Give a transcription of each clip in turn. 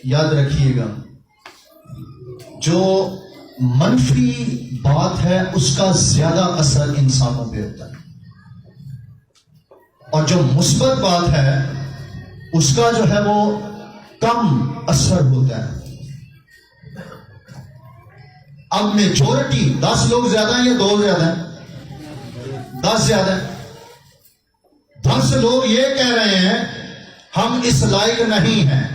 یاد رکھیے گا، جو منفی بات ہے اس کا زیادہ اثر انسانوں پہ ہوتا ہے، اور جو مثبت بات ہے اس کا جو ہے وہ کم اثر ہوتا ہے۔ اب میجورٹی 10 لوگ زیادہ ہیں یا 2 زیادہ ہیں؟ 10 زیادہ ہیں۔ 10 لوگ یہ کہہ رہے ہیں ہم اس لائق نہیں ہیں،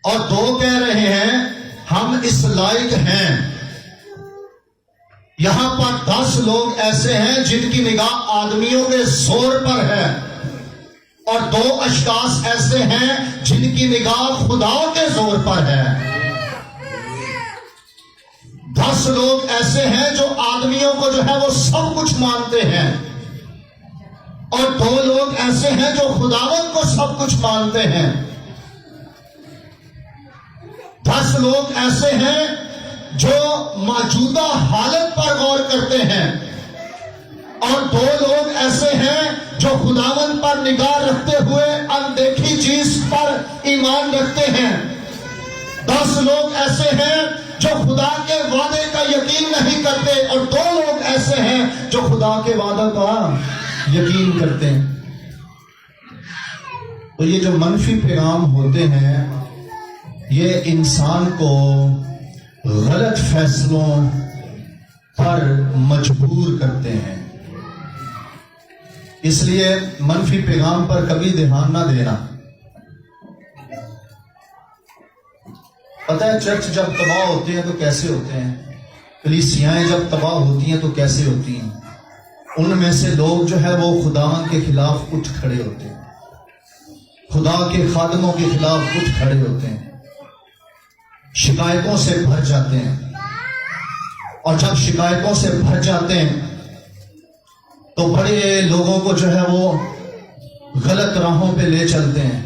اور 2 کہہ رہے ہیں ہم اس لائق ہیں۔ یہاں پر 10 لوگ ایسے ہیں جن کی نگاہ آدمیوں کے زور پر ہے، اور 2 اشخاص ایسے ہیں جن کی نگاہ خدا کے زور پر ہے۔ 10 لوگ ایسے ہیں جو آدمیوں کو جو ہے وہ سب کچھ مانتے ہیں، اور 2 لوگ ایسے ہیں جو خداوند کو سب کچھ مانتے ہیں۔ 10 لوگ ایسے ہیں جو موجودہ حالت پر غور کرتے ہیں، اور 2 لوگ ایسے ہیں جو خداوند پر نگاہ رکھتے ہوئے اندیکھی چیز پر ایمان رکھتے ہیں۔ 10 لوگ ایسے ہیں جو خدا کے وعدے کا یقین نہیں کرتے، اور 2 لوگ ایسے ہیں جو خدا کے وعدہ کا یقین کرتے ہیں۔ تو یہ جو منفی پیغام ہوتے ہیں یہ انسان کو غلط فیصلوں پر مجبور کرتے ہیں، اس لیے منفی پیغام پر کبھی دھیان نہ دینا۔ پتہ ہے چرچ جب تباہ ہوتے ہیں تو کیسے ہوتے ہیں، کلیسیاں جب تباہ ہوتی ہیں تو کیسے ہوتی ہیں؟ ان میں سے لوگ جو ہے وہ خداوند کے خلاف اٹھ کھڑے ہوتے ہیں، خدا کے خادموں کے خلاف اٹھ کھڑے ہوتے ہیں، شکایتوں سے بھر جاتے ہیں، اور جب شکایتوں سے بھر جاتے ہیں تو بڑے لوگوں کو جو ہے وہ غلط راہوں پہ لے چلتے ہیں،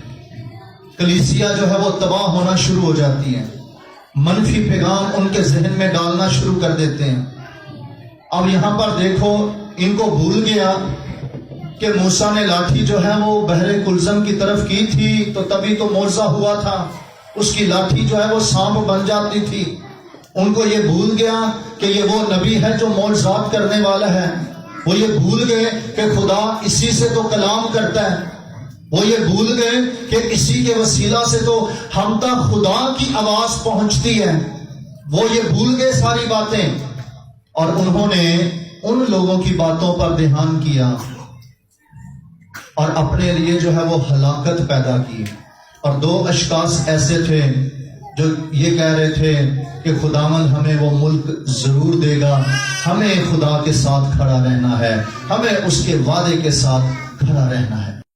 کلیسیا جو ہے وہ تباہ ہونا شروع ہو جاتی ہے، منفی پیغام ان کے ذہن میں ڈالنا شروع کر دیتے ہیں۔ اب یہاں پر دیکھو، ان کو بھول گیا کہ موسیٰ نے لاٹھی جو ہے وہ بحر کلزم کی طرف کی تھی تو تبھی تو معجزہ ہوا تھا، اس کی لاٹھی جو ہے وہ سانپ بن جاتی تھی۔ ان کو یہ بھول گیا کہ یہ وہ نبی ہے جو معجزات کرنے والا ہے، وہ یہ بھول گئے کہ خدا اسی سے تو کلام کرتا ہے، وہ یہ بھول گئے کہ اسی کے وسیلہ سے تو ہم تک خدا کی آواز پہنچتی ہے، وہ یہ بھول گئے ساری باتیں، اور انہوں نے ان لوگوں کی باتوں پر دھیان کیا اور اپنے لیے جو ہے وہ ہلاکت پیدا کی۔ اور 2 اشخاص ایسے تھے جو یہ کہہ رہے تھے کہ خداوند ہمیں وہ ملک ضرور دے گا، ہمیں خدا کے ساتھ کھڑا رہنا ہے، ہمیں اس کے وعدے کے ساتھ کھڑا رہنا ہے۔